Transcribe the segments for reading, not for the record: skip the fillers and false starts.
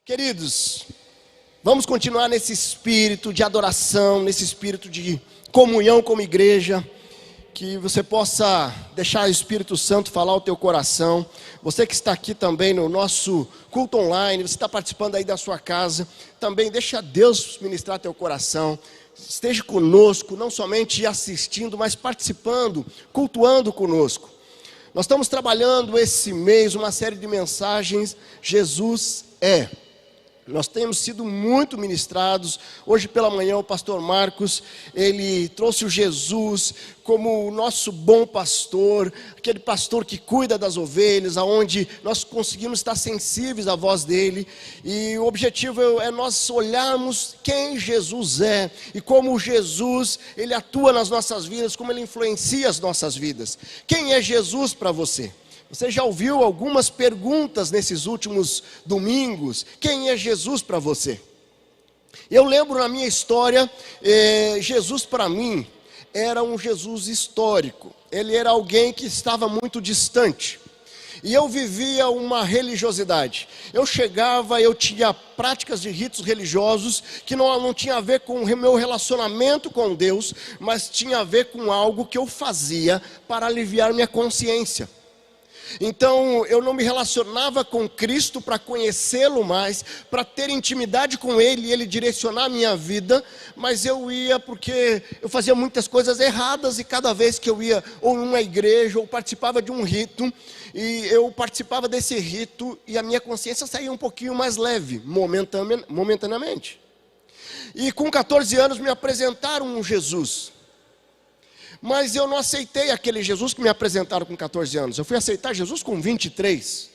Queridos, vamos continuar nesse espírito de adoração, nesse espírito de comunhão como igreja, que você possa deixar o Espírito Santo falar ao teu coração. Você que está aqui também no nosso culto online, você está participando aí da sua casa, também deixa Deus ministrar teu coração. Esteja conosco, não somente assistindo, mas participando, cultuando conosco. Nós estamos trabalhando esse mês uma série de mensagens, Jesus é. Nós temos sido muito ministrados. Hoje pela manhã o pastor Marcos, ele trouxe o Jesus como o nosso bom pastor, aquele pastor que cuida das ovelhas, aonde nós conseguimos estar sensíveis à voz dele. E o objetivo é nós olharmos quem Jesus é e como Jesus, ele atua nas nossas vidas, como ele influencia as nossas vidas. Quem é Jesus para você? Você já ouviu algumas perguntas nesses últimos domingos? Quem é Jesus para você? Eu lembro na minha história, Jesus para mim era um Jesus histórico. Ele era alguém que estava muito distante. E eu vivia uma religiosidade. Eu chegava, eu tinha práticas de ritos religiosos que não tinha a ver com o meu relacionamento com Deus, mas tinha a ver com algo que eu fazia para aliviar minha consciência. Então eu não me relacionava com Cristo para conhecê-lo mais, para ter intimidade com Ele e Ele direcionar a minha vida, mas eu ia porque eu fazia muitas coisas erradas e cada vez que eu ia ou numa igreja ou participava de um rito, e eu participava desse rito e a minha consciência saía um pouquinho mais leve, momentaneamente. E com 14 anos me apresentaram um Jesus. Mas eu não aceitei aquele Jesus que me apresentaram com 14 anos. Eu fui aceitar Jesus com 23.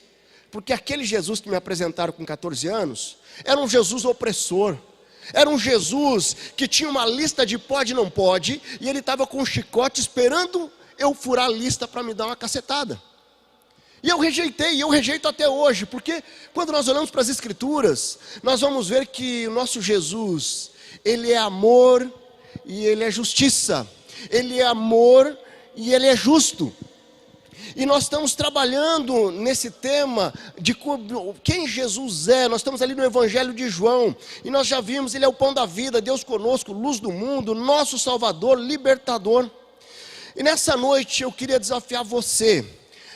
Porque aquele Jesus que me apresentaram com 14 anos era um Jesus opressor. Era um Jesus que tinha uma lista de pode e não pode. E ele estava com um chicote esperando eu furar a lista para me dar uma cacetada. E eu rejeitei, e eu rejeito até hoje. Porque quando nós olhamos para as Escrituras, nós vamos ver que o nosso Jesus, ele é amor e ele é justiça. Ele é amor e ele é justo. E nós estamos trabalhando nesse tema de quem Jesus é. Nós estamos ali no Evangelho de João. E nós já vimos, ele é o pão da vida, Deus conosco, luz do mundo, nosso Salvador, libertador. E nessa noite eu queria desafiar você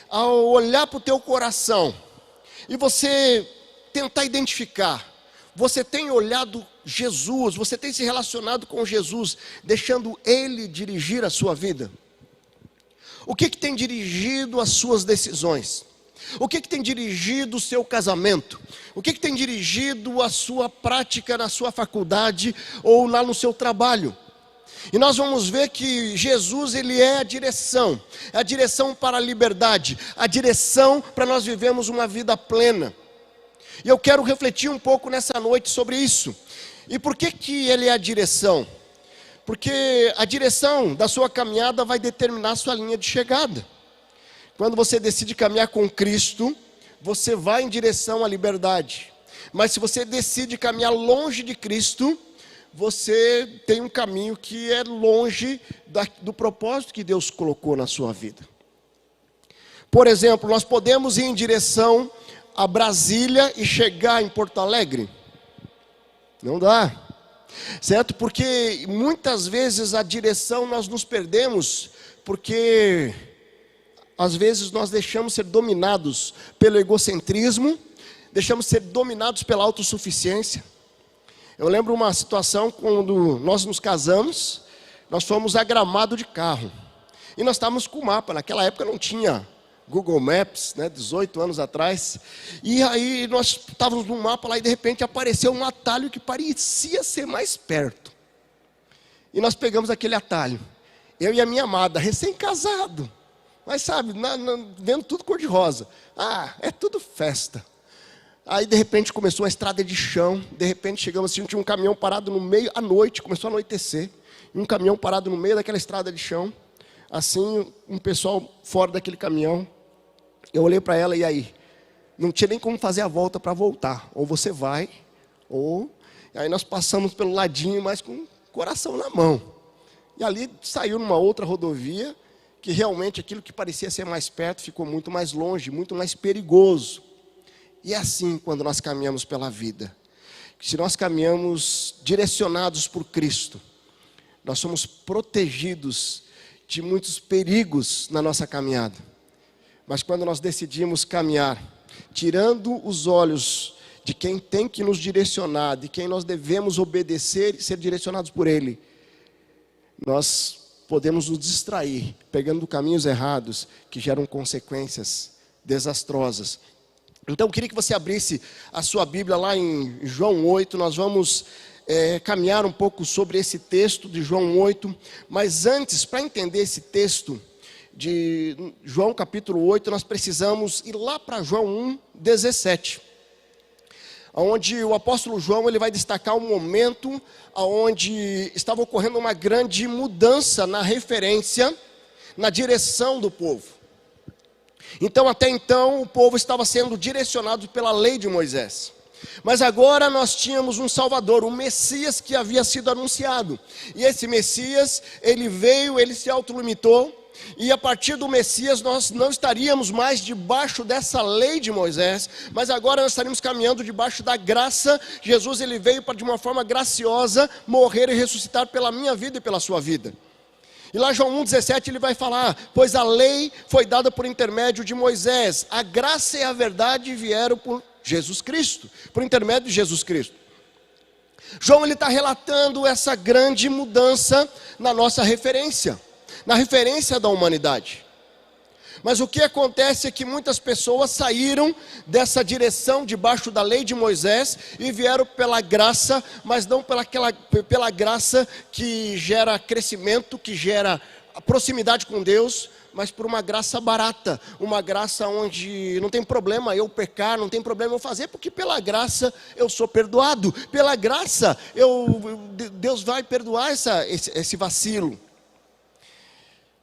a olhar para o teu coração e você tentar identificar. Você tem olhado Jesus, você tem se relacionado com Jesus, deixando Ele dirigir a sua vida? O que tem dirigido as suas decisões? O que tem dirigido o seu casamento? O que tem dirigido a sua prática na sua faculdade ou lá no seu trabalho? E nós vamos ver que Jesus, ele é a direção para a liberdade, a direção para nós vivermos uma vida plena. E eu quero refletir um pouco nessa noite sobre isso. E por que ele é a direção? Porque a direção da sua caminhada vai determinar a sua linha de chegada. Quando você decide caminhar com Cristo, você vai em direção à liberdade. Mas se você decide caminhar longe de Cristo, você tem um caminho que é longe do propósito que Deus colocou na sua vida. Por exemplo, nós podemos ir em direção a Brasília e chegar em Porto Alegre? Não dá, certo? Porque muitas vezes a direção nós nos perdemos, porque às vezes nós deixamos ser dominados pelo egocentrismo, deixamos ser dominados pela autossuficiência. Eu lembro uma situação quando nós nos casamos, nós fomos a Gramado de carro, e nós estávamos com o mapa. Naquela época não tinha Google Maps, 18 anos atrás, e aí nós estávamos no mapa lá e de repente apareceu um atalho que parecia ser mais perto, e nós pegamos aquele atalho, eu e a minha amada, recém-casado, mas sabe, vendo tudo cor-de-rosa, é tudo festa. Aí de repente começou uma estrada de chão, de repente chegamos assim, tinha um caminhão parado no meio, à noite, começou a anoitecer, e um caminhão parado no meio daquela estrada de chão, assim, um pessoal fora daquele caminhão. Eu olhei para ela e aí, não tinha nem como fazer a volta para voltar. Ou você vai, ou... Aí nós passamos pelo ladinho, mas com o coração na mão. E ali saiu numa outra rodovia, que realmente aquilo que parecia ser mais perto, ficou muito mais longe, muito mais perigoso. E é assim quando nós caminhamos pela vida. Se nós caminhamos direcionados por Cristo, nós somos protegidos de muitos perigos na nossa caminhada. Mas quando nós decidimos caminhar, tirando os olhos de quem tem que nos direcionar, de quem nós devemos obedecer e ser direcionados por Ele, nós podemos nos distrair, pegando caminhos errados que geram consequências desastrosas. Então eu queria que você abrisse a sua Bíblia lá em João 8, nós vamos caminhar um pouco sobre esse texto de João 8, mas antes, para entender esse texto de João capítulo 8, nós precisamos ir lá para João 1:17, onde o apóstolo João ele vai destacar um momento onde estava ocorrendo uma grande mudança na referência, na direção do povo. Então, até então, o povo estava sendo direcionado pela lei de Moisés. Mas agora nós tínhamos um Salvador, o Messias que havia sido anunciado. E esse Messias, ele veio, ele se autolimitou. E a partir do Messias nós não estaríamos mais debaixo dessa lei de Moisés, mas agora nós estaríamos caminhando debaixo da graça. Jesus ele veio para de uma forma graciosa morrer e ressuscitar pela minha vida e pela sua vida. E lá João 1:17 ele vai falar: pois a lei foi dada por intermédio de Moisés, a graça e a verdade vieram por Jesus Cristo, por intermédio de Jesus Cristo. João ele está relatando essa grande mudança na nossa referência, na referência da humanidade. Mas o que acontece é que muitas pessoas saíram dessa direção debaixo da lei de Moisés e vieram pela graça, mas não pela graça que gera crescimento, que gera proximidade com Deus, mas por uma graça barata, uma graça onde não tem problema eu pecar, não tem problema eu fazer, porque pela graça eu sou perdoado, pela graça Deus vai perdoar esse vacilo.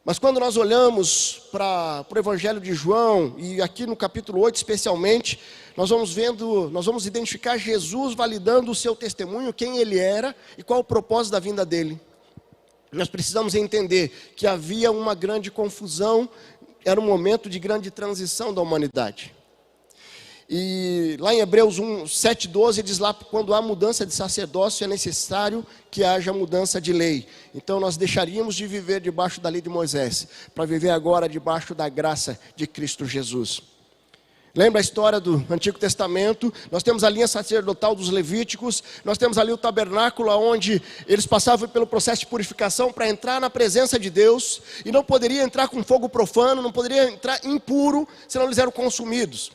Mas quando nós olhamos para o Evangelho de João, e aqui no capítulo 8 especialmente, nós vamos identificar Jesus validando o seu testemunho, quem ele era e qual o propósito da vinda dele. Nós precisamos entender que havia uma grande confusão, era um momento de grande transição da humanidade. E lá em Hebreus 7:12 diz lá: quando há mudança de sacerdócio é necessário que haja mudança de lei. Então nós deixaríamos de viver debaixo da lei de Moisés, para viver agora debaixo da graça de Cristo Jesus. Lembra a história do Antigo Testamento? Nós temos a linha sacerdotal dos Levíticos, nós temos ali o tabernáculo onde eles passavam pelo processo de purificação para entrar na presença de Deus, e não poderia entrar com fogo profano, não poderia entrar impuro, senão eles eram consumidos.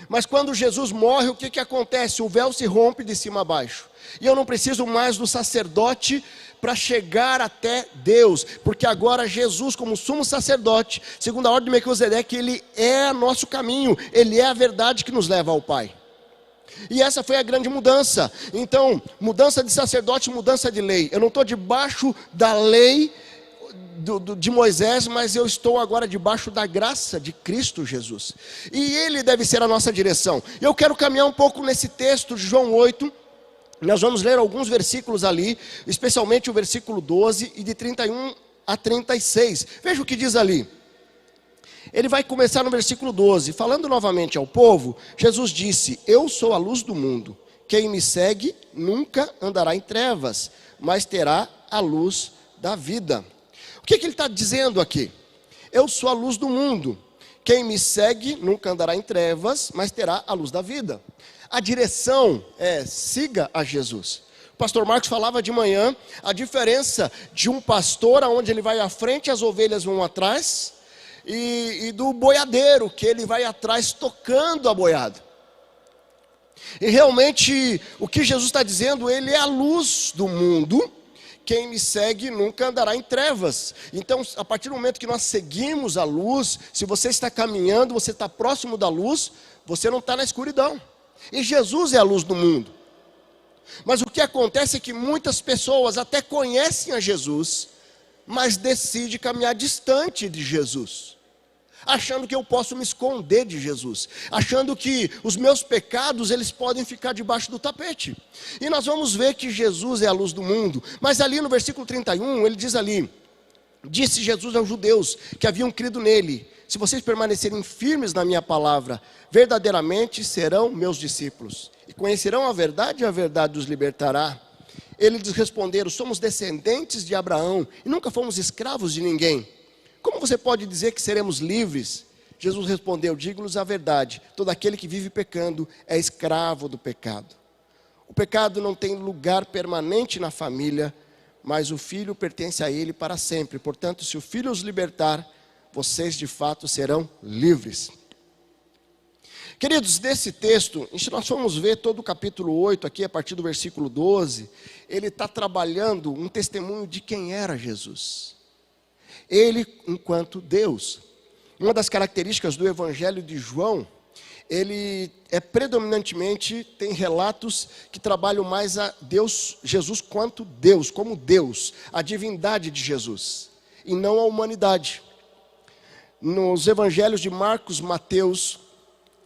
Mas quando Jesus morre, o que acontece? O véu se rompe de cima a baixo. E eu não preciso mais do sacerdote para chegar até Deus, porque agora Jesus, como sumo sacerdote, segundo a ordem de Melquisedeque, ele é nosso caminho, ele é a verdade que nos leva ao Pai. E essa foi a grande mudança. Então, mudança de sacerdote, mudança de lei. Eu não estou debaixo da lei de Moisés, mas eu estou agora debaixo da graça de Cristo Jesus. E Ele deve ser a nossa direção. Eu quero caminhar um pouco nesse texto de João 8. Nós vamos ler alguns versículos ali, especialmente o versículo 12 e de 31 a 36. Veja o que diz ali. Ele vai começar no versículo 12, falando novamente ao povo. Jesus disse: eu sou a luz do mundo. Quem me segue nunca andará em trevas, mas terá a luz da vida. O que ele está dizendo aqui? Eu sou a luz do mundo. Quem me segue nunca andará em trevas, mas terá a luz da vida. A direção é: siga a Jesus. O pastor Marcos falava de manhã a diferença de um pastor onde ele vai à frente e as ovelhas vão atrás, e do boiadeiro, que ele vai atrás tocando a boiada. E realmente o que Jesus está dizendo, ele é a luz do mundo. Quem me segue nunca andará em trevas. Então, a partir do momento que nós seguimos a luz, se você está caminhando, você está próximo da luz, você não está na escuridão. E Jesus é a luz do mundo. Mas o que acontece é que muitas pessoas até conhecem a Jesus, mas decidem caminhar distante de Jesus, achando que eu posso me esconder de Jesus, achando que os meus pecados eles podem ficar debaixo do tapete. E nós vamos ver que Jesus é a luz do mundo. Mas ali no versículo 31 ele diz ali: disse Jesus aos judeus que haviam crido nele: se vocês permanecerem firmes na minha palavra, verdadeiramente serão meus discípulos. E conhecerão a verdade, e a verdade os libertará. Eles responderam: somos descendentes de Abraão e nunca fomos escravos de ninguém. Como você pode dizer que seremos livres? Jesus respondeu: digo-lhes a verdade, todo aquele que vive pecando é escravo do pecado. O pecado não tem lugar permanente na família, mas o Filho pertence a ele para sempre. Portanto, se o Filho os libertar, vocês de fato serão livres. Queridos, nesse texto, se nós formos ver todo o capítulo 8 aqui, a partir do versículo 12, ele está trabalhando um testemunho de quem era Jesus. Ele enquanto Deus. Uma das características do Evangelho de João, ele é predominantemente, tem relatos que trabalham mais a Deus, Jesus quanto Deus, como Deus, a divindade de Jesus, e não a humanidade. Nos evangelhos de Marcos, Mateus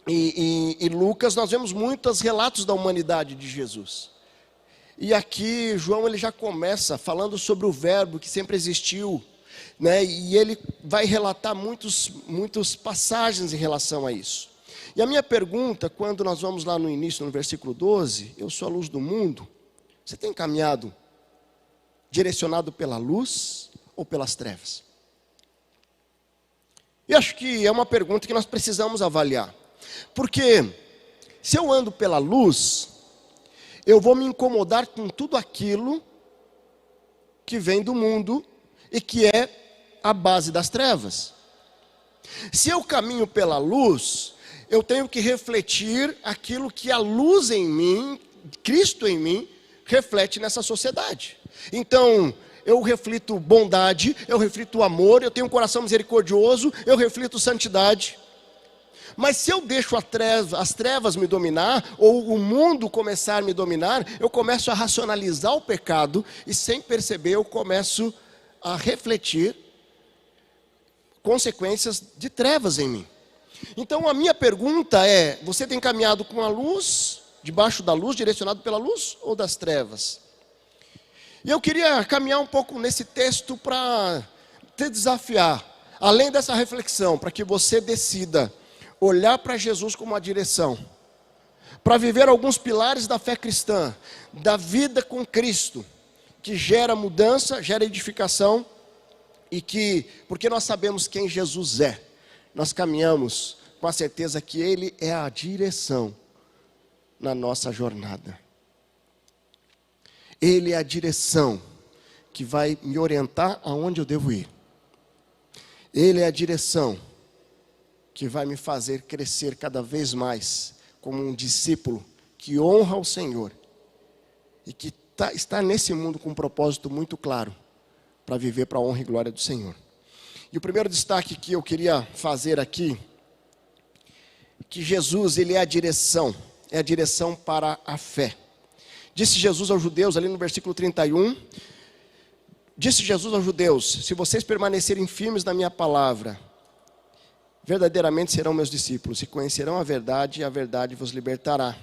e Lucas, nós vemos muitos relatos da humanidade de Jesus. E aqui João ele já começa falando sobre o verbo que sempre existiu, né? E ele vai relatar muitas passagens em relação a isso. E a minha pergunta, quando nós vamos lá no início, no versículo 12, eu sou a luz do mundo, você tem caminhado direcionado pela luz ou pelas trevas? E acho que é uma pergunta que nós precisamos avaliar. Porque se eu ando pela luz, eu vou me incomodar com tudo aquilo que vem do mundo e que é a base das trevas. Se eu caminho pela luz, eu tenho que refletir aquilo que a luz em mim, Cristo em mim, reflete nessa sociedade. Então, eu reflito bondade, eu reflito amor, eu tenho um coração misericordioso, eu reflito santidade. Mas se eu deixo as trevas me dominar, ou o mundo começar a me dominar, eu começo a racionalizar o pecado, e sem perceber eu começo a refletir consequências de trevas em mim. Então a minha pergunta é: você tem caminhado com a luz, debaixo da luz, direcionado pela luz, ou das trevas? E eu queria caminhar um pouco nesse texto para te desafiar, além dessa reflexão, para que você decida olhar para Jesus como uma direção, para viver alguns pilares da fé cristã, da vida com Cristo, que gera mudança, gera edificação, e que, porque nós sabemos quem Jesus é, nós caminhamos com a certeza que Ele é a direção na nossa jornada. Ele é a direção que vai me orientar aonde eu devo ir. Ele é a direção que vai me fazer crescer cada vez mais como um discípulo que honra o Senhor e que está nesse mundo com um propósito muito claro para viver para a honra e glória do Senhor. E o primeiro destaque que eu queria fazer aqui, que Jesus, Ele é a direção para a fé. Disse Jesus aos judeus, ali no versículo 31, disse Jesus aos judeus: se vocês permanecerem firmes na minha palavra, verdadeiramente serão meus discípulos, e conhecerão a verdade, e a verdade vos libertará.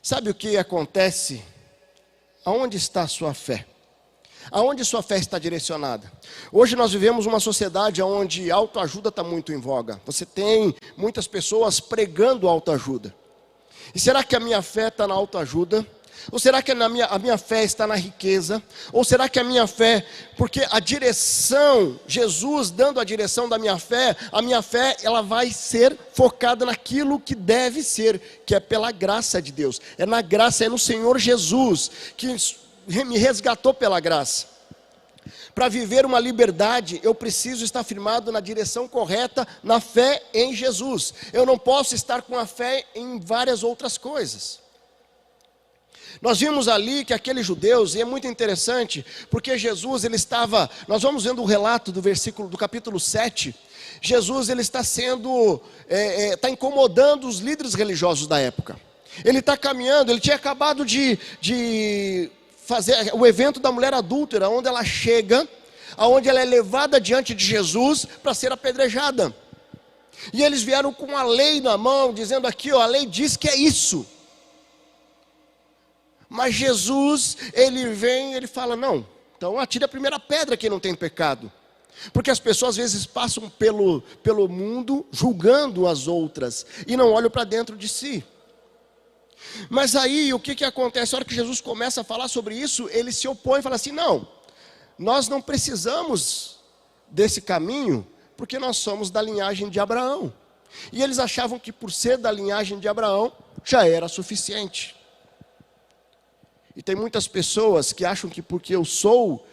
Sabe o que acontece? Aonde está a sua fé? Aonde sua fé está direcionada? Hoje nós vivemos uma sociedade onde autoajuda está muito em voga. Você tem muitas pessoas pregando autoajuda. E será que a minha fé está na autoajuda? Ou será que a minha fé está na riqueza? Ou será que a minha fé, porque a direção, Jesus dando a direção da minha fé, a minha fé ela vai ser focada naquilo que deve ser, que é pela graça de Deus. É na graça, é no Senhor Jesus, que me resgatou pela graça. Para viver uma liberdade, eu preciso estar firmado na direção correta, na fé em Jesus. Eu não posso estar com a fé em várias outras coisas. Nós vimos ali que aqueles judeus, e é muito interessante, porque Jesus, ele estava, nós vamos vendo o relato do capítulo 7, Jesus, ele está está incomodando os líderes religiosos da época. Ele está caminhando, ele tinha acabado de fazer o evento da mulher adúltera, onde ela chega, onde ela é levada diante de Jesus para ser apedrejada. E eles vieram com a lei na mão, dizendo aqui, a lei diz que é isso. Mas Jesus, ele vem e ele fala: não, então atire a primeira pedra quem não tem pecado. Porque as pessoas às vezes passam pelo mundo julgando as outras e não olham para dentro de si. Mas aí o que acontece? A hora que Jesus começa a falar sobre isso, ele se opõe e fala assim: não, nós não precisamos desse caminho, porque nós somos da linhagem de Abraão. E eles achavam que por ser da linhagem de Abraão, já era suficiente. E tem muitas pessoas que acham que porque eu sou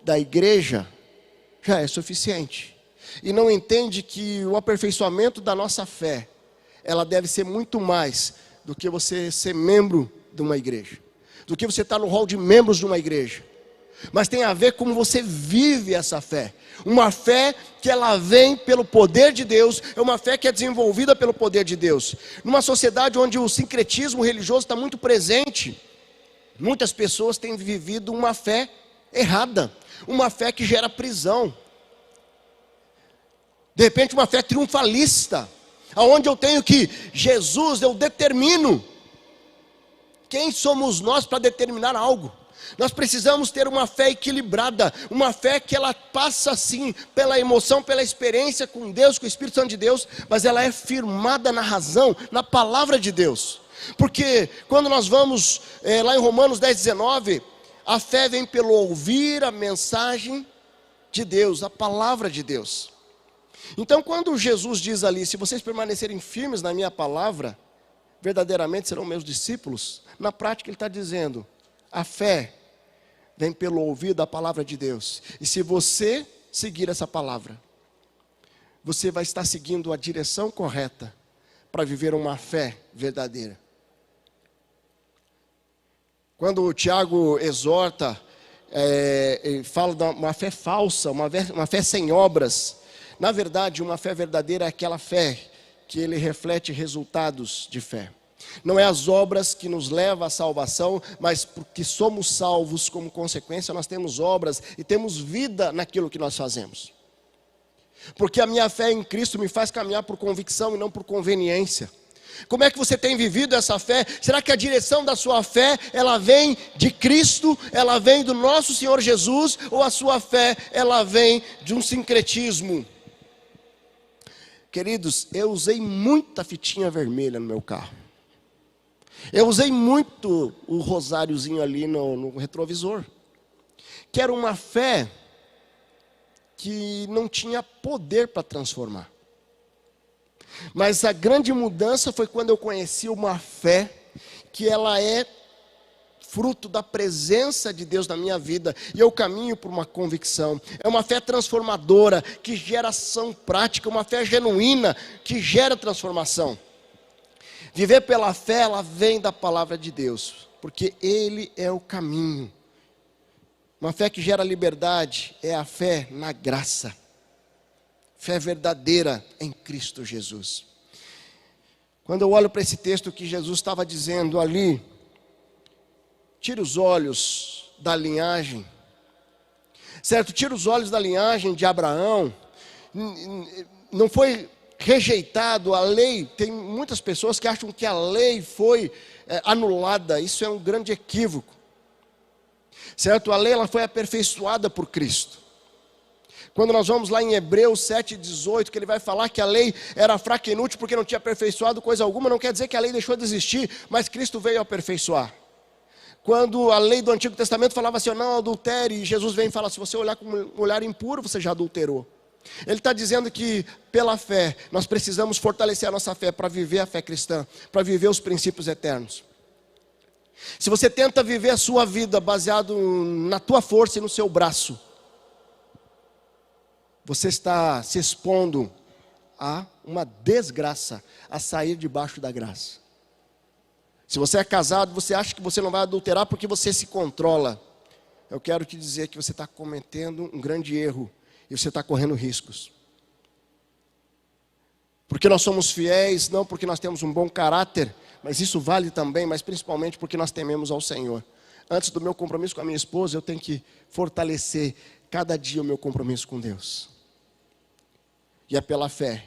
da igreja, já é suficiente. E não entende que o aperfeiçoamento da nossa fé, ela deve ser muito mais do que você ser membro de uma igreja, do que você estar no hall de membros de uma igreja. Mas tem a ver com como você vive essa fé. Uma fé que ela vem pelo poder de Deus, é uma fé que é desenvolvida pelo poder de Deus. Numa sociedade onde o sincretismo religioso está muito presente, muitas pessoas têm vivido uma fé errada, uma fé que gera prisão. De repente uma fé triunfalista, aonde eu tenho que Jesus, eu determino. Quem somos nós para determinar algo? Nós precisamos ter uma fé equilibrada, uma fé que ela passa sim pela emoção, pela experiência com Deus, com o Espírito Santo de Deus, mas ela é firmada na razão, na palavra de Deus. Porque quando nós vamos lá em Romanos 10:19, a fé vem pelo ouvir a mensagem de Deus, a palavra de Deus. Então quando Jesus diz ali: se vocês permanecerem firmes na minha palavra, verdadeiramente serão meus discípulos. Na prática ele está dizendo: a fé vem pelo ouvir da palavra de Deus. E se você seguir essa palavra, você vai estar seguindo a direção correta para viver uma fé verdadeira. Quando o Tiago exorta, ele fala de uma fé falsa, uma fé sem obras. Na verdade, uma fé verdadeira é aquela fé que ele reflete resultados de fé. Não é as obras que nos levam à salvação, mas porque somos salvos, como consequência nós temos obras e temos vida naquilo que nós fazemos. Porque a minha fé em Cristo me faz caminhar por convicção e não por conveniência. Como é que você tem vivido essa fé? Será que a direção da sua fé, ela vem de Cristo? Ela vem do nosso Senhor Jesus? Ou a sua fé, ela vem de um sincretismo? Queridos, eu usei muita fitinha vermelha no meu carro. Eu usei muito o rosáriozinho ali no retrovisor. Que era uma fé que não tinha poder para transformar. Mas a grande mudança foi quando eu conheci uma fé que ela é fruto da presença de Deus na minha vida, e eu caminho por uma convicção. É uma fé transformadora, que gera ação prática, uma fé genuína, que gera transformação. Viver pela fé, ela vem da palavra de Deus, porque Ele é o caminho. Uma fé que gera liberdade é a fé na graça. Fé verdadeira em Cristo Jesus. Quando eu olho para esse texto que Jesus estava dizendo ali, tira os olhos da linhagem, certo? Tira os olhos da linhagem de Abraão. Não foi rejeitado a lei. Tem muitas pessoas que acham que a lei foi anulada. Isso é um grande equívoco, certo? A lei, ela foi aperfeiçoada por Cristo. Quando nós vamos lá em Hebreus 7:18, que ele vai falar que a lei era fraca e inútil porque não tinha aperfeiçoado coisa alguma, não quer dizer que a lei deixou de existir, mas Cristo veio aperfeiçoar. Quando a lei do Antigo Testamento falava assim: não adultere, e Jesus vem e fala: se você olhar com um olhar impuro, você já adulterou. Ele está dizendo que pela fé, nós precisamos fortalecer a nossa fé para viver a fé cristã, para viver os princípios eternos. Se você tenta viver a sua vida baseado na tua força e no seu braço, você está se expondo a uma desgraça, a sair debaixo da graça. Se você é casado, você acha que você não vai adulterar porque você se controla. Eu quero te dizer que você está cometendo um grande erro. E você está correndo riscos. Porque nós somos fiéis, não porque nós temos um bom caráter, mas isso vale também, mas principalmente porque nós tememos ao Senhor. Antes do meu compromisso com a minha esposa, eu tenho que fortalecer cada dia o meu compromisso com Deus. E é pela fé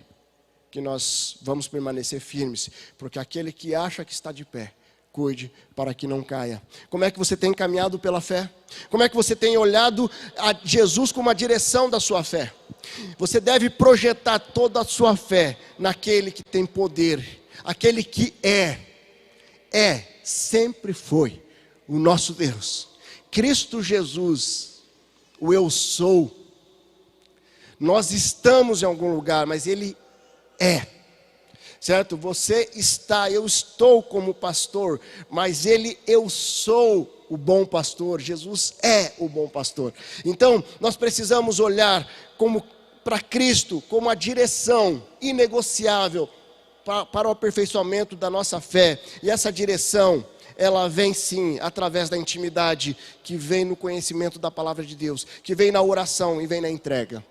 que nós vamos permanecer firmes, porque aquele que acha que está de pé, cuide para que não caia. Como é que você tem caminhado pela fé? Como é que você tem olhado a Jesus como a direção da sua fé? Você deve projetar toda a sua fé naquele que tem poder, aquele que sempre foi o nosso Deus. Cristo Jesus, o eu sou. Nós estamos em algum lugar, mas Ele é. Certo? Você está, eu estou como pastor, mas eu sou o bom pastor. Jesus é o bom pastor. Então, nós precisamos olhar para Cristo como a direção inegociável para o aperfeiçoamento da nossa fé. E essa direção, ela vem sim através da intimidade, que vem no conhecimento da palavra de Deus, que vem na oração e vem na entrega.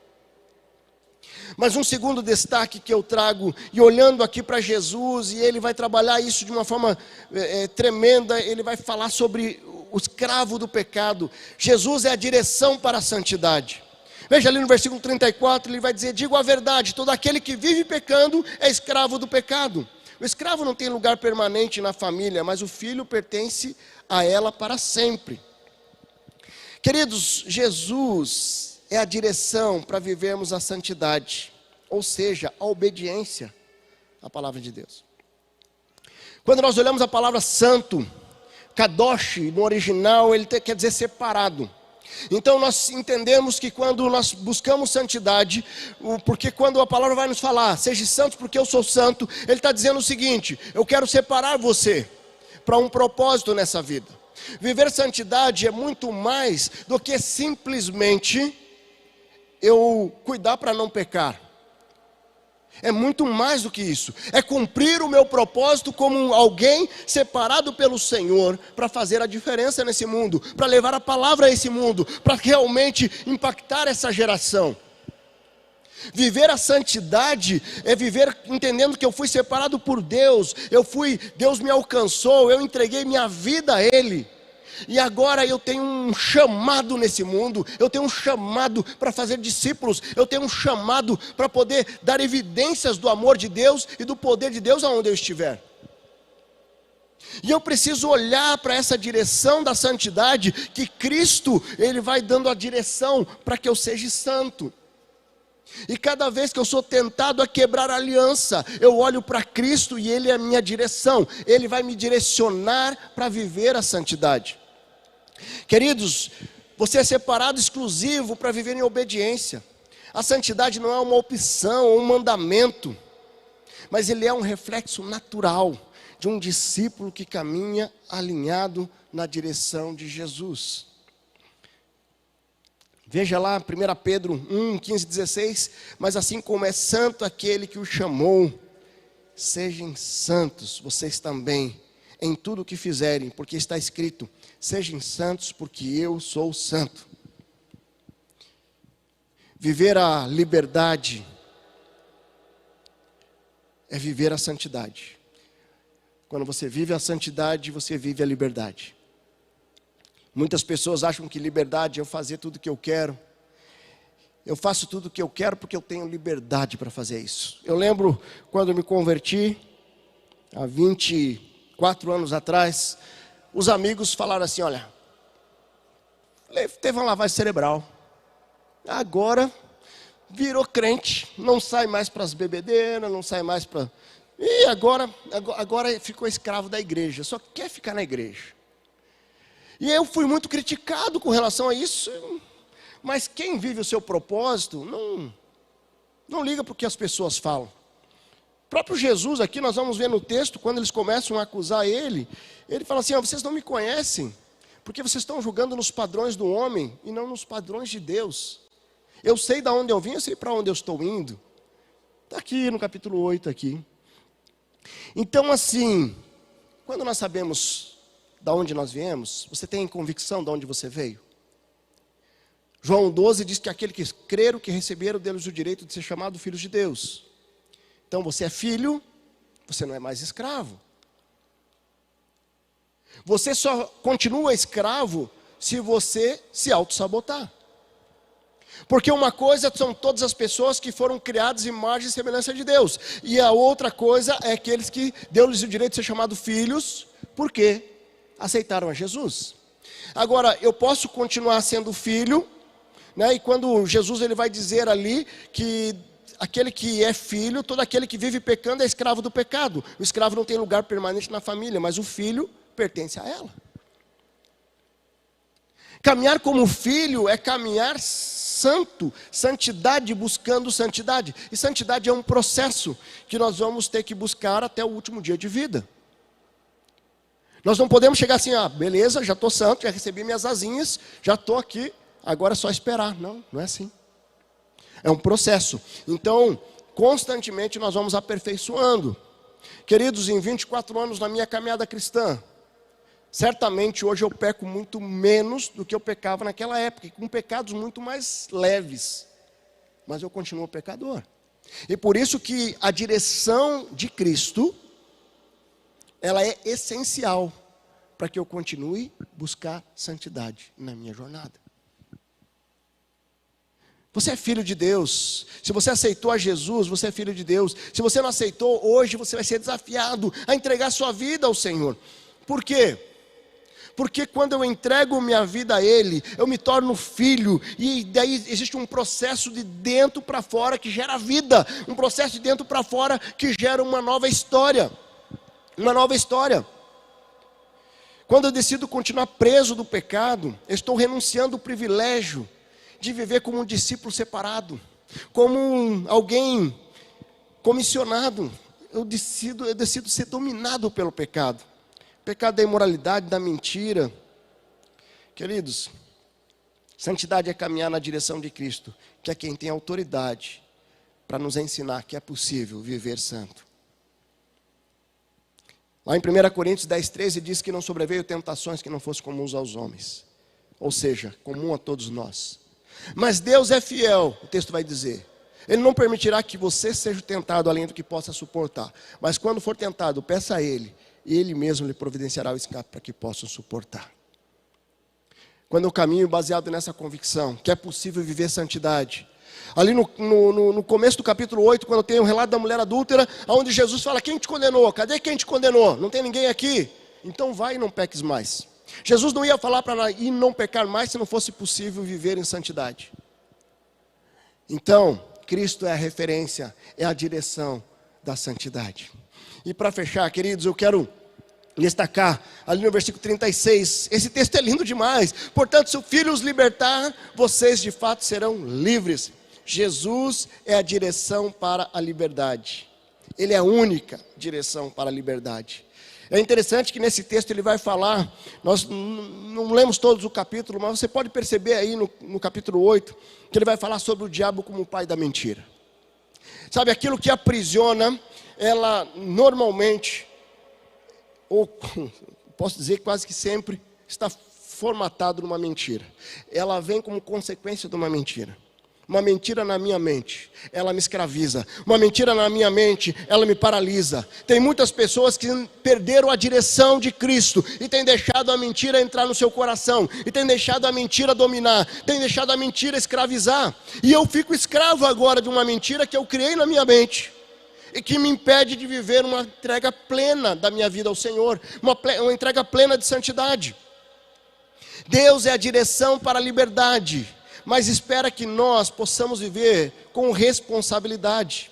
Mas um segundo destaque que eu trago, e olhando aqui para Jesus, e ele vai trabalhar isso de uma forma tremenda, ele vai falar sobre o escravo do pecado. Jesus é a direção para a santidade. Veja ali no versículo 34, ele vai dizer: digo a verdade, todo aquele que vive pecando é escravo do pecado. O escravo não tem lugar permanente na família, mas o filho pertence a ela para sempre. Queridos, Jesus é a direção para vivermos a santidade, ou seja, a obediência à palavra de Deus. Quando nós olhamos a palavra santo, kadosh, no original, ele quer dizer separado. Então nós entendemos que quando nós buscamos santidade, porque quando a palavra vai nos falar, seja santo porque eu sou santo, ele está dizendo o seguinte: eu quero separar você para um propósito nessa vida. Viver santidade é muito mais do que simplesmente eu cuidar para não pecar. É muito mais do que isso. É cumprir o meu propósito como alguém separado pelo Senhor para fazer a diferença nesse mundo, para levar a palavra a esse mundo, para realmente impactar essa geração. Viver a santidade é viver entendendo que eu fui separado por Deus, Deus me alcançou, eu entreguei minha vida a Ele. E agora eu tenho um chamado nesse mundo, eu tenho um chamado para fazer discípulos, eu tenho um chamado para poder dar evidências do amor de Deus e do poder de Deus aonde eu estiver. E eu preciso olhar para essa direção da santidade, que Cristo, Ele vai dando a direção para que eu seja santo. E cada vez que eu sou tentado a quebrar a aliança, eu olho para Cristo e Ele é a minha direção, Ele vai me direcionar para viver a santidade. Queridos, você é separado exclusivo para viver em obediência. A santidade não é uma opção ou um mandamento, mas ele é um reflexo natural de um discípulo que caminha alinhado na direção de Jesus. Veja lá 1 Pedro 1, 15, 16, mas assim como é santo aquele que o chamou, sejam santos vocês também em tudo o que fizerem, porque está escrito: sejam santos porque eu sou santo. Viver a liberdade é viver a santidade. Quando você vive a santidade, você vive a liberdade. Muitas pessoas acham que liberdade é eu fazer tudo o que eu quero. Eu faço tudo o que eu quero porque eu tenho liberdade para fazer isso. Eu lembro quando eu me converti, há 24 anos atrás, os amigos falaram assim: olha, teve uma lavagem cerebral, agora virou crente, não sai mais para as bebedeiras, não sai mais para... E agora ficou escravo da igreja, só quer ficar na igreja. E eu fui muito criticado com relação a isso, mas quem vive o seu propósito não liga para o que as pessoas falam. O próprio Jesus aqui, nós vamos ver no texto, quando eles começam a acusar ele fala assim: vocês não me conhecem, porque vocês estão julgando nos padrões do homem e não nos padrões de Deus. Eu sei de onde eu vim, eu sei para onde eu estou indo. Está aqui no capítulo 8 aqui. Então assim, quando nós sabemos de onde nós viemos, você tem convicção de onde você veio? João 12 diz que aquele que creram, que receberam deles o direito de ser chamado filhos de Deus. Então você é filho, você não é mais escravo. Você só continua escravo se você se auto-sabotar. Porque uma coisa são todas as pessoas que foram criadas em imagem e semelhança de Deus. E a outra coisa é aqueles que Deus lhes o direito de ser chamados filhos porque aceitaram a Jesus. Agora, eu posso continuar sendo filho, né? E quando Jesus ele vai dizer ali que aquele que é filho, todo aquele que vive pecando é escravo do pecado. O escravo não tem lugar permanente na família, mas o filho pertence a ela. Caminhar como filho é caminhar santo, santidade, buscando santidade. E santidade é um processo que nós vamos ter que buscar até o último dia de vida. Nós não podemos chegar assim, beleza, já estou santo, já recebi minhas asinhas, já estou aqui, agora é só esperar. Não, não é assim. É um processo. Então, constantemente nós vamos aperfeiçoando. Queridos, em 24 anos na minha caminhada cristã, certamente hoje eu peco muito menos do que eu pecava naquela época, com pecados muito mais leves. Mas eu continuo pecador. E por isso que a direção de Cristo, ela é essencial para que eu continue buscar santidade na minha jornada. Você é filho de Deus. Se você aceitou a Jesus, você é filho de Deus. Se você não aceitou, hoje você vai ser desafiado a entregar sua vida ao Senhor. Por quê? Porque quando eu entrego minha vida a Ele, eu me torno filho. E daí existe um processo de dentro para fora que gera vida. Um processo de dentro para fora que gera uma nova história. Uma nova história. Quando eu decido continuar preso do pecado, eu estou renunciando ao privilégio de viver como um discípulo separado. Como alguém comissionado. Eu decido ser dominado pelo pecado. Pecado da imoralidade, da mentira. Queridos, santidade é caminhar na direção de Cristo, que é quem tem autoridade para nos ensinar que é possível viver santo. Lá em 1 Coríntios 10:13 diz que não sobreveio tentações que não fossem comuns aos homens. Ou seja, comum a todos nós. Mas Deus é fiel, o texto vai dizer. Ele não permitirá que você seja tentado além do que possa suportar. Mas quando for tentado, peça a Ele. E Ele mesmo lhe providenciará o escape para que possam suportar. Quando eu caminho baseado nessa convicção, que é possível viver santidade. Ali no começo do capítulo 8, quando tem o relato da mulher adúltera, onde Jesus fala, quem te condenou? Cadê quem te condenou? Não tem ninguém aqui? Então vai e não peques mais. Jesus não ia falar para ir não pecar mais se não fosse possível viver em santidade. Então, Cristo é a referência, é a direção da santidade. E para fechar, queridos, eu quero destacar ali no versículo 36, esse texto é lindo demais. Portanto, se o Filho os libertar, vocês de fato serão livres. Jesus é a direção para a liberdade. Ele é a única direção para a liberdade. É interessante que nesse texto ele vai falar, nós não lemos todos o capítulo, mas você pode perceber aí no capítulo 8, que ele vai falar sobre o diabo como o pai da mentira. Sabe, aquilo que aprisiona, ela normalmente, ou posso dizer quase que sempre, está formatado numa mentira. Ela vem como consequência de uma mentira. Uma mentira na minha mente, ela me escraviza. Uma mentira na minha mente, ela me paralisa. Tem muitas pessoas que perderam a direção de Cristo e têm deixado a mentira entrar no seu coração, e têm deixado a mentira dominar, têm deixado a mentira escravizar. E eu fico escravo agora de uma mentira que eu criei na minha mente e que me impede de viver uma entrega plena da minha vida ao Senhor, uma entrega plena de santidade. Deus é a direção para a liberdade, mas espera que nós possamos viver com responsabilidade.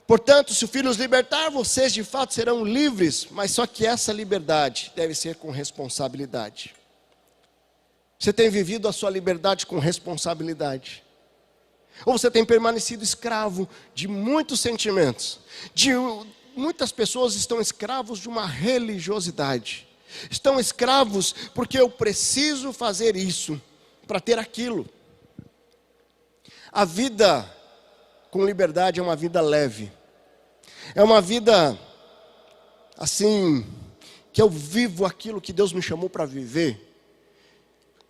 Portanto, se o Filho os libertar, vocês de fato serão livres, mas só que essa liberdade deve ser com responsabilidade. Você tem vivido a sua liberdade com responsabilidade? Ou você tem permanecido escravo de muitos sentimentos? Muitas pessoas estão escravos de uma religiosidade. Estão escravos porque eu preciso fazer isso para ter aquilo. A vida com liberdade é uma vida leve. É uma vida assim, que eu vivo aquilo que Deus me chamou para viver.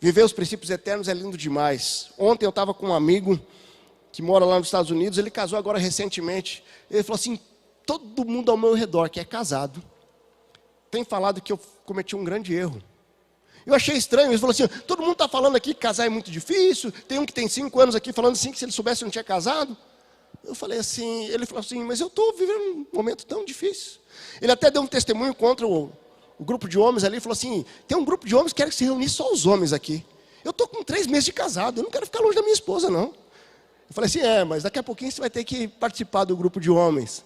Viver os princípios eternos é lindo demais. Ontem eu estava com um amigo que mora lá nos Estados Unidos, ele casou agora recentemente. Ele falou assim, todo mundo ao meu redor que é casado tem falado que eu cometi um grande erro. Eu achei estranho, ele falou assim, todo mundo está falando aqui que casar é muito difícil, tem um que tem 5 anos aqui falando assim, que se ele soubesse não tinha casado. Eu falei assim, ele falou assim, mas eu estou vivendo um momento tão difícil. Ele até deu um testemunho contra o grupo de homens ali, falou assim, tem um grupo de homens que quer se reunir só os homens aqui. Eu estou com 3 meses de casado, eu não quero ficar longe da minha esposa, não. Eu falei assim, mas daqui a pouquinho você vai ter que participar do grupo de homens.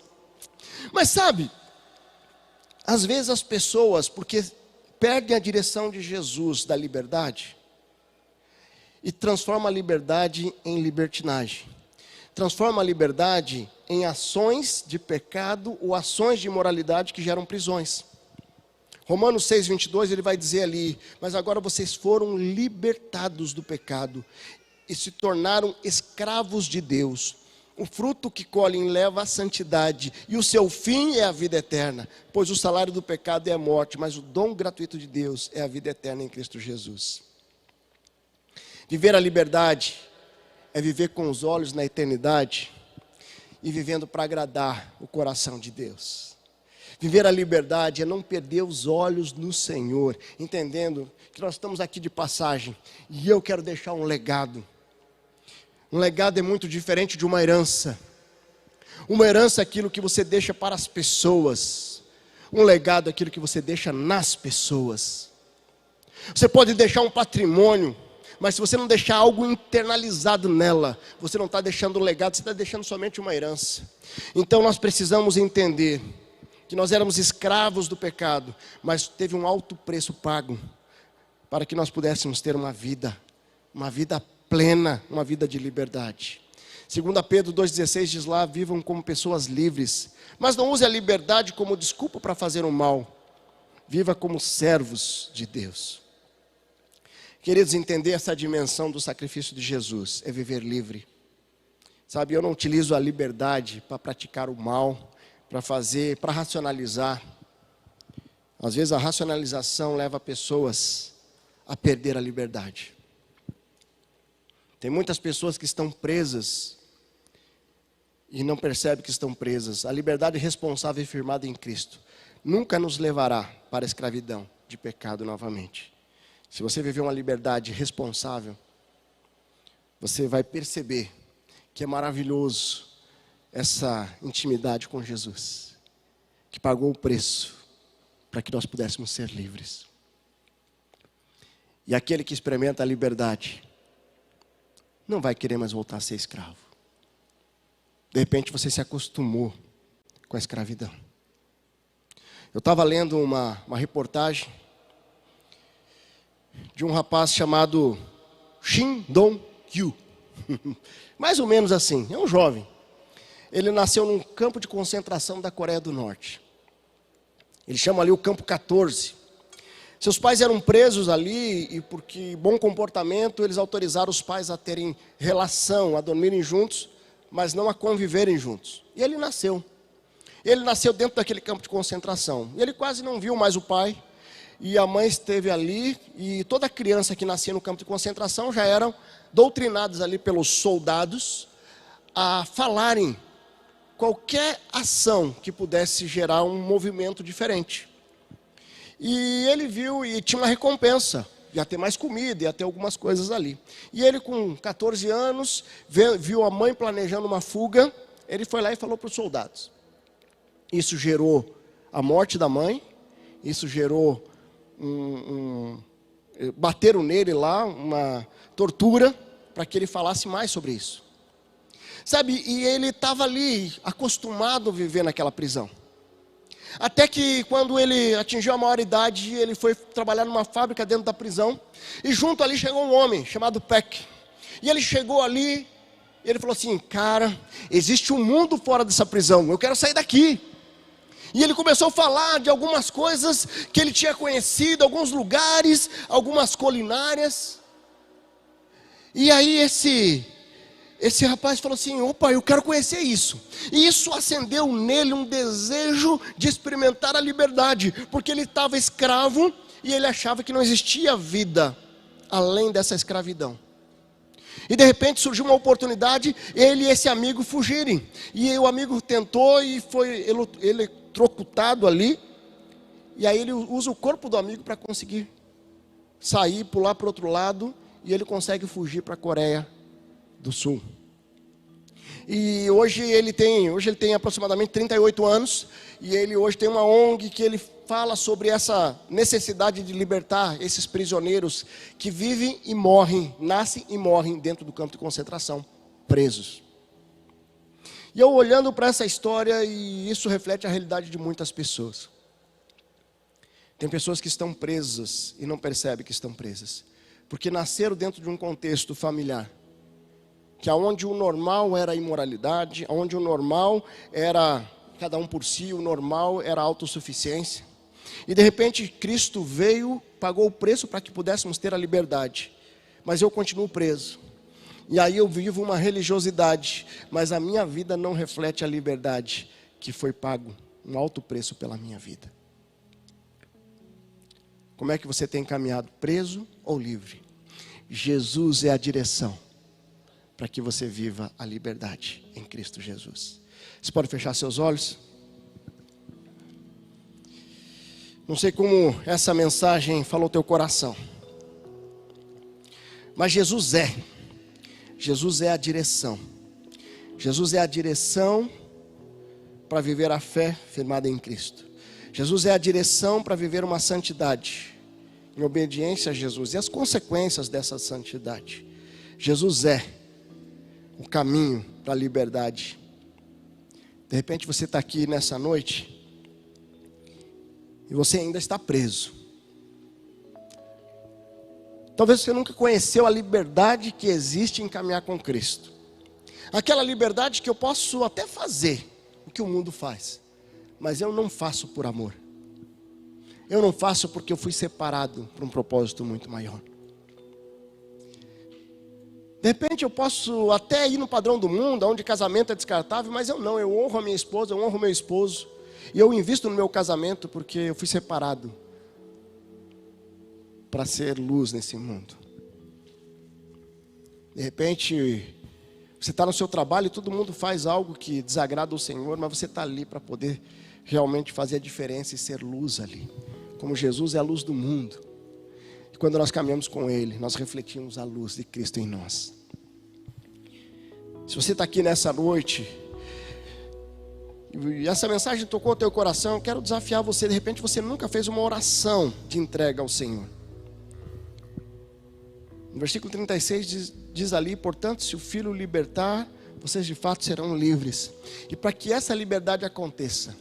Mas sabe, às vezes as pessoas, porque perdem a direção de Jesus, da liberdade, e transforma a liberdade em libertinagem. Transforma a liberdade em ações de pecado ou ações de imoralidade que geram prisões. Romanos 6:22, ele vai dizer ali, mas agora vocês foram libertados do pecado e se tornaram escravos de Deus. O fruto que colhem leva à santidade, e o seu fim é a vida eterna, pois o salário do pecado é a morte, mas o dom gratuito de Deus é a vida eterna em Cristo Jesus. Viver a liberdade é viver com os olhos na eternidade e vivendo para agradar o coração de Deus. Viver a liberdade é não perder os olhos no Senhor, entendendo que nós estamos aqui de passagem e eu quero deixar um legado. Um legado é muito diferente de uma herança. Uma herança é aquilo que você deixa para as pessoas. Um legado é aquilo que você deixa nas pessoas. Você pode deixar um patrimônio, mas se você não deixar algo internalizado nela, você não está deixando um legado, você está deixando somente uma herança. Então nós precisamos entender que nós éramos escravos do pecado, mas teve um alto preço pago para que nós pudéssemos ter uma vida plena, uma vida de liberdade. 2 Pedro 2,16 diz lá, vivam como pessoas livres, mas não use a liberdade como desculpa para fazer o mal. Viva como servos de Deus. Queridos, entender essa dimensão do sacrifício de Jesus é viver livre. Sabe, eu não utilizo a liberdade para praticar o mal, para racionalizar. Às vezes a racionalização leva pessoas a perder a liberdade. Tem muitas pessoas que estão presas e não percebem que estão presas. A liberdade responsável e firmada em Cristo nunca nos levará para a escravidão de pecado novamente. Se você viver uma liberdade responsável, você vai perceber que é maravilhoso essa intimidade com Jesus, que pagou o preço para que nós pudéssemos ser livres. E aquele que experimenta a liberdade não vai querer mais voltar a ser escravo. De repente você se acostumou com a escravidão. Eu estava lendo uma reportagem de um rapaz chamado Shin Dong-kyu. Mais ou menos assim, é um jovem. Ele nasceu num campo de concentração da Coreia do Norte. Ele chama ali o campo 14. Seus pais eram presos ali e porque bom comportamento, eles autorizaram os pais a terem relação, a dormirem juntos, mas não a conviverem juntos. E ele nasceu. Ele nasceu dentro daquele campo de concentração. E ele quase não viu mais o pai. E a mãe esteve ali, e toda criança que nascia no campo de concentração já eram doutrinadas ali pelos soldados a falarem qualquer ação que pudesse gerar um movimento diferente. E ele viu e tinha uma recompensa, ia ter mais comida, ia ter algumas coisas ali. E ele com 14 anos, viu a mãe planejando uma fuga, ele foi lá e falou para os soldados. Isso gerou a morte da mãe, isso gerou bateram nele lá, uma tortura, para que ele falasse mais sobre isso. Sabe, e ele estava ali, acostumado a viver naquela prisão. Até que quando ele atingiu a maioridade, ele foi trabalhar numa fábrica dentro da prisão, e junto ali chegou um homem chamado Peck. E ele chegou ali, e ele falou assim, cara, existe um mundo fora dessa prisão, eu quero sair daqui. E ele começou a falar de algumas coisas que ele tinha conhecido, alguns lugares, algumas culinárias. E aí esse rapaz falou assim, opa, eu quero conhecer isso. E isso acendeu nele um desejo de experimentar a liberdade, porque ele estava escravo e ele achava que não existia vida além dessa escravidão. E de repente surgiu uma oportunidade, ele e esse amigo fugirem. E o amigo tentou e foi eletrocutado ali. E aí ele usa o corpo do amigo para conseguir sair, pular para o outro lado. E ele consegue fugir para a Coreia do Sul. E hoje ele tem aproximadamente 38 anos. E ele hoje tem uma ONG que ele fala sobre essa necessidade de libertar esses prisioneiros que vivem e morrem, nascem e morrem dentro do campo de concentração, presos. E eu olhando para essa história, e isso reflete a realidade de muitas pessoas. Tem pessoas que estão presas e não percebem que estão presas, porque nasceram dentro de um contexto familiar, que aonde o normal era a imoralidade, aonde o normal era cada um por si, o normal era a autossuficiência. E de repente Cristo veio, pagou o preço para que pudéssemos ter a liberdade. Mas eu continuo preso. E aí eu vivo uma religiosidade, mas a minha vida não reflete a liberdade que foi pago, um alto preço pela minha vida. Como é que você tem caminhado, preso ou livre? Jesus é a direção para que você viva a liberdade em Cristo Jesus. Você pode fechar seus olhos? Não sei como essa mensagem falou teu coração, mas Jesus é a direção. Jesus é a direção para viver a fé firmada em Cristo. Jesus é a direção para viver uma santidade, em obediência a Jesus, e as consequências dessa santidade. Jesus é o caminho para a liberdade. De repente você está aqui nessa noite e você ainda está preso. Talvez você nunca conheceu a liberdade que existe em caminhar com Cristo. Aquela liberdade que eu posso até fazer o que o mundo faz, mas eu não faço por amor. Eu não faço porque eu fui separado para um propósito muito maior. De repente eu posso até ir no padrão do mundo, onde casamento é descartável, mas eu honro a minha esposa, eu honro o meu esposo. E eu invisto no meu casamento porque eu fui separado para ser luz nesse mundo. De repente, você está no seu trabalho e todo mundo faz algo que desagrada o Senhor, mas você está ali para poder realmente fazer a diferença e ser luz ali. Como Jesus é a luz do mundo. E quando nós caminhamos com Ele, nós refletimos a luz de Cristo em nós. Se você está aqui nessa noite e essa mensagem tocou o teu coração, eu quero desafiar você. De repente você nunca fez uma oração de entrega ao Senhor. No versículo 36 diz ali: portanto, se o Filho libertar, vocês de fato serão livres. E para que essa liberdade aconteça,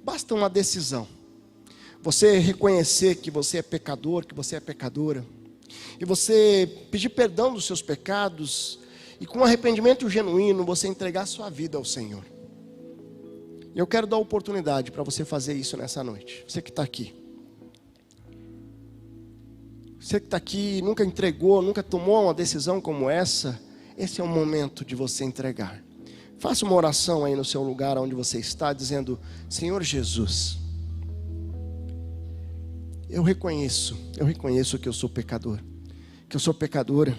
basta uma decisão. Você reconhecer que você é pecador, que você é pecadora, e você pedir perdão dos seus pecados, e com arrependimento genuíno você entregar a sua vida ao Senhor. Eu quero dar oportunidade para você fazer isso nessa noite. Você que está aqui. Você que está aqui e nunca entregou, nunca tomou uma decisão como essa, esse é o momento de você entregar. Faça uma oração aí no seu lugar onde você está, dizendo: Senhor Jesus, eu reconheço que eu sou pecador, que eu sou pecadora.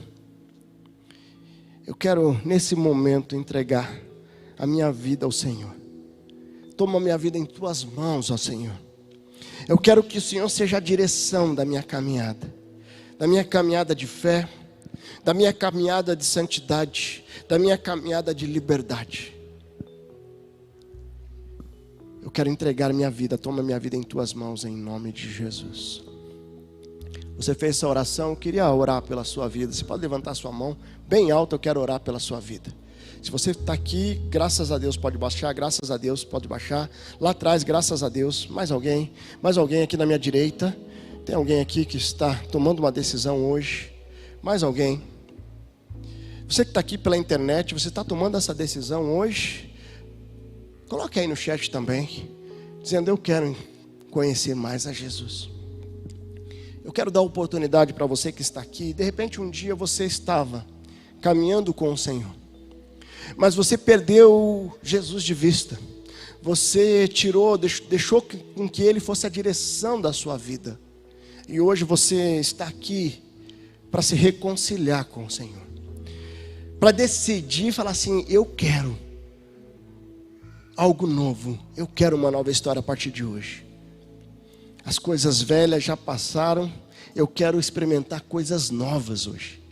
Eu quero nesse momento entregar a minha vida ao Senhor. Toma a minha vida em tuas mãos, ó Senhor. Eu quero que o Senhor seja a direção da minha caminhada de fé, da minha caminhada de santidade, da minha caminhada de liberdade. Eu quero entregar minha vida, toma minha vida em tuas mãos, em nome de Jesus. Você fez essa oração, eu queria orar pela sua vida. Você pode levantar sua mão bem alta, eu quero orar pela sua vida. Se você está aqui, graças a Deus pode baixar, graças a Deus pode baixar. Lá atrás, graças a Deus, mais alguém aqui na minha direita. Tem alguém aqui que está tomando uma decisão hoje, mais alguém. Você que está aqui pela internet, você está tomando essa decisão hoje? Coloque aí no chat também, dizendo: eu quero conhecer mais a Jesus. Eu quero dar oportunidade para você que está aqui. De repente um dia você estava caminhando com o Senhor, mas você perdeu Jesus de vista. Você deixou com que Ele fosse a direção da sua vida. E hoje você está aqui para se reconciliar com o Senhor, para decidir e falar assim: eu quero algo novo, eu quero uma nova história a partir de hoje. As coisas velhas já passaram, eu quero experimentar coisas novas hoje.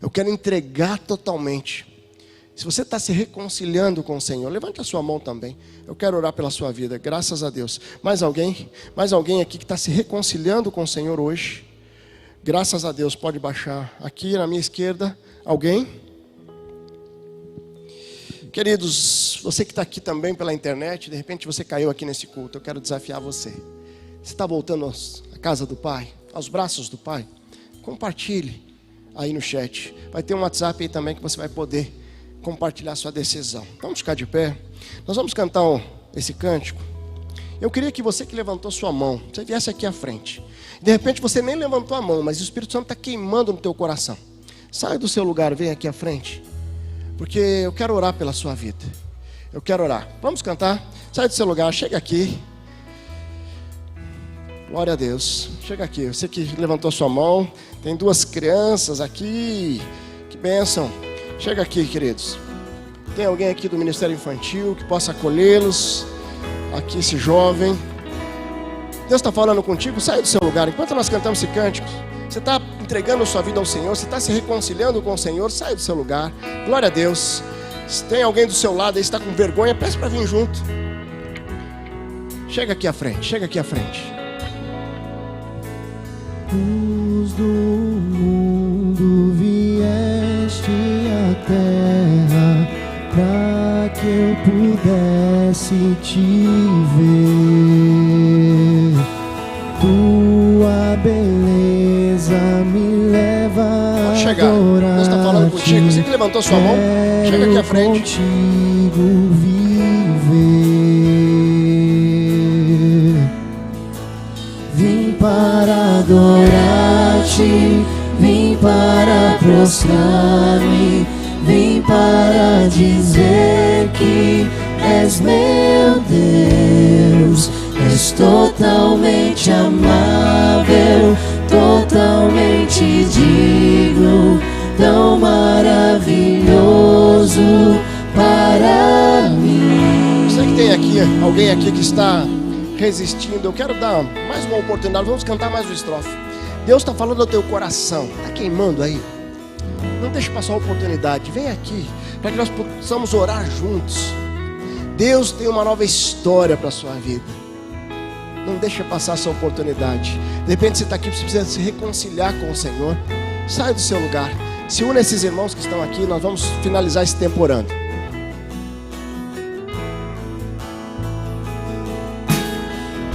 Eu quero entregar totalmente. Se você está se reconciliando com o Senhor, levante a sua mão também. Eu quero orar pela sua vida, graças a Deus. Mais alguém? Mais alguém aqui que está se reconciliando com o Senhor hoje? Graças a Deus, pode baixar. Aqui na minha esquerda, alguém? Queridos, você que está aqui também pela internet, de repente você caiu aqui nesse culto, eu quero desafiar você. Você está voltando à casa do Pai, aos braços do Pai? Compartilhe aí no chat. Vai ter um WhatsApp aí também que você vai poder compartilhar sua decisão. Vamos ficar de pé. Nós vamos cantar esse cântico. Eu queria que você que levantou sua mão, você viesse aqui à frente. De repente você nem levantou a mão, mas o Espírito Santo está queimando no teu coração. Sai do seu lugar, vem aqui à frente. Porque eu quero orar pela sua vida. Eu quero orar. Vamos cantar? Sai do seu lugar, chega aqui. Glória a Deus. Chega aqui. Você que levantou sua mão. Tem 2 crianças aqui. Que bênção. Chega aqui, queridos. Tem alguém aqui do Ministério Infantil que possa acolhê-los? Aqui esse jovem. Deus está falando contigo, sai do seu lugar. Enquanto nós cantamos esse cântico, você está entregando a sua vida ao Senhor, você está se reconciliando com o Senhor, sai do seu lugar. Glória a Deus. Se tem alguém do seu lado aí, está com vergonha, peça para vir junto. Chega aqui à frente, chega aqui à frente. Luz do mundo, vieste à terra para que eu pudesse te ver. Tua beleza me leva a chegar. Deus está falando contigo. Você que levantou sua mão, chega aqui à frente. Contigo viver. Vim para adorar-te, vim para prostrar-me, vim para dizer que és meu Deus. És totalmente amável, totalmente digno, tão maravilhoso para mim. Sei que tem aqui alguém aqui que está resistindo. Eu quero dar mais uma oportunidade. Vamos cantar mais uma estrofe. Deus está falando ao teu coração. Está queimando aí. Não deixe passar a oportunidade. Vem aqui para que nós possamos orar juntos. Deus tem uma nova história para a sua vida. Não deixe passar essa oportunidade. De repente você está aqui, você precisa se reconciliar com o Senhor. Sai do seu lugar. Se une a esses irmãos que estão aqui. Nós vamos finalizar esse tempo orando.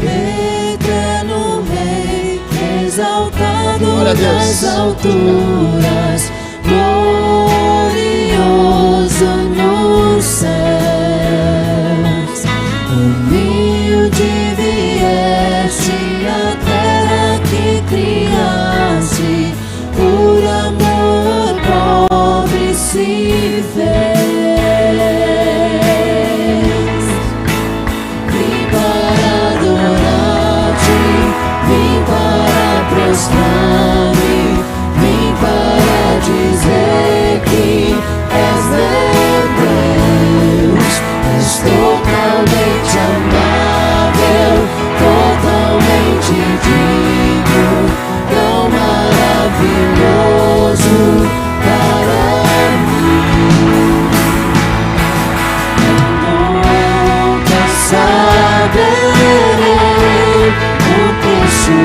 Eterno Rei, exaltado nas alturas, glorioso nos céus. Humilde vieste à terra que criaste, por amor pobre se fez. Vim para adorar-te, vim para prostrar-me, vim para dizer que és meu Deus. És totalmente amável, totalmente digno, tão maravilhoso para mim. Nunca saberei o preço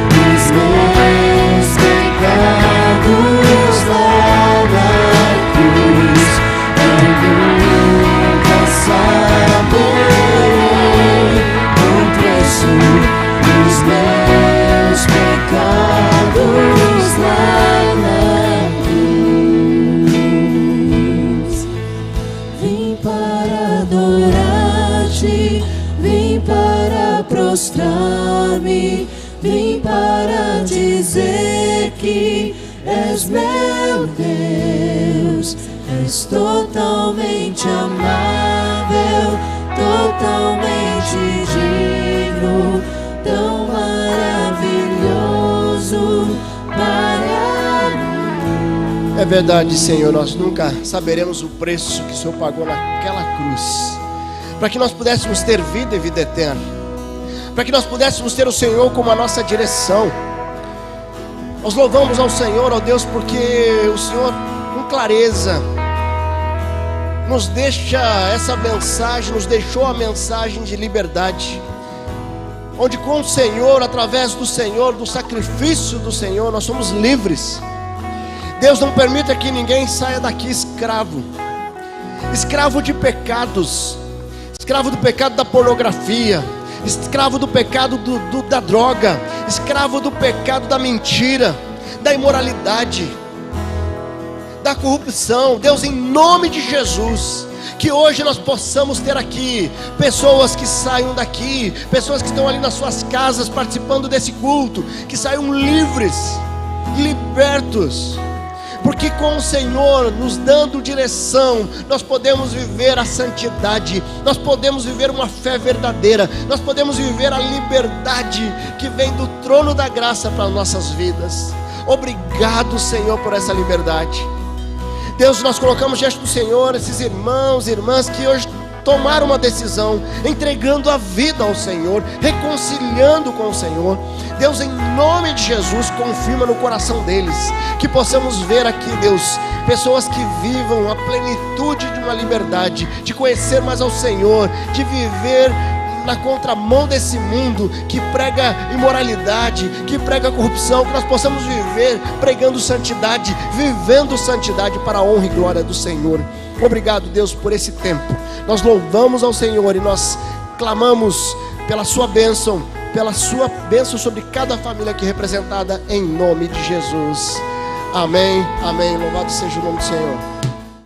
dos meus pecados lá na cruz. Eu nunca saberei o preço dos meus pecados lá na cruz. Vim para adorar-te, vim para prostrar-me, vim para dizer que és meu Deus. És totalmente amável, totalmente digno, tão maravilhoso para mim. É verdade, Senhor, nós nunca saberemos o preço que o Senhor pagou naquela cruz, para que nós pudéssemos ter vida e vida eterna, para que nós pudéssemos ter o Senhor como a nossa direção. Nós louvamos ao Senhor, ó Deus, porque o Senhor com clareza nos deixa essa mensagem, nos deixou a mensagem de liberdade, onde com o Senhor, através do Senhor, do sacrifício do Senhor, nós somos livres. Deus não permita que ninguém saia daqui escravo de pecados, escravo do pecado da pornografia, escravo do pecado da droga, escravo do pecado da mentira, da imoralidade, da corrupção. Deus, em nome de Jesus, que hoje nós possamos ter aqui pessoas que saiam daqui, pessoas que estão ali nas suas casas participando desse culto, que saiam livres, libertos, porque com o Senhor nos dando direção, nós podemos viver a santidade, nós podemos viver uma fé verdadeira, nós podemos viver a liberdade que vem do trono da graça para as nossas vidas. Obrigado, Senhor, por essa liberdade. Deus, nós colocamos diante do Senhor esses irmãos e irmãs que hoje tomaram uma decisão, entregando a vida ao Senhor, reconciliando com o Senhor. Deus, em nome de Jesus, confirma no coração deles, que possamos ver aqui, Deus, pessoas que vivam a plenitude de uma liberdade, de conhecer mais ao Senhor, de viver na contramão desse mundo que prega imoralidade, que prega corrupção, que nós possamos viver pregando santidade, vivendo santidade para a honra e glória do Senhor. Obrigado, Deus, por esse tempo. Nós louvamos ao Senhor e nós clamamos pela sua bênção sobre cada família aqui representada, em nome de Jesus. Amém, amém. Louvado seja o nome do Senhor.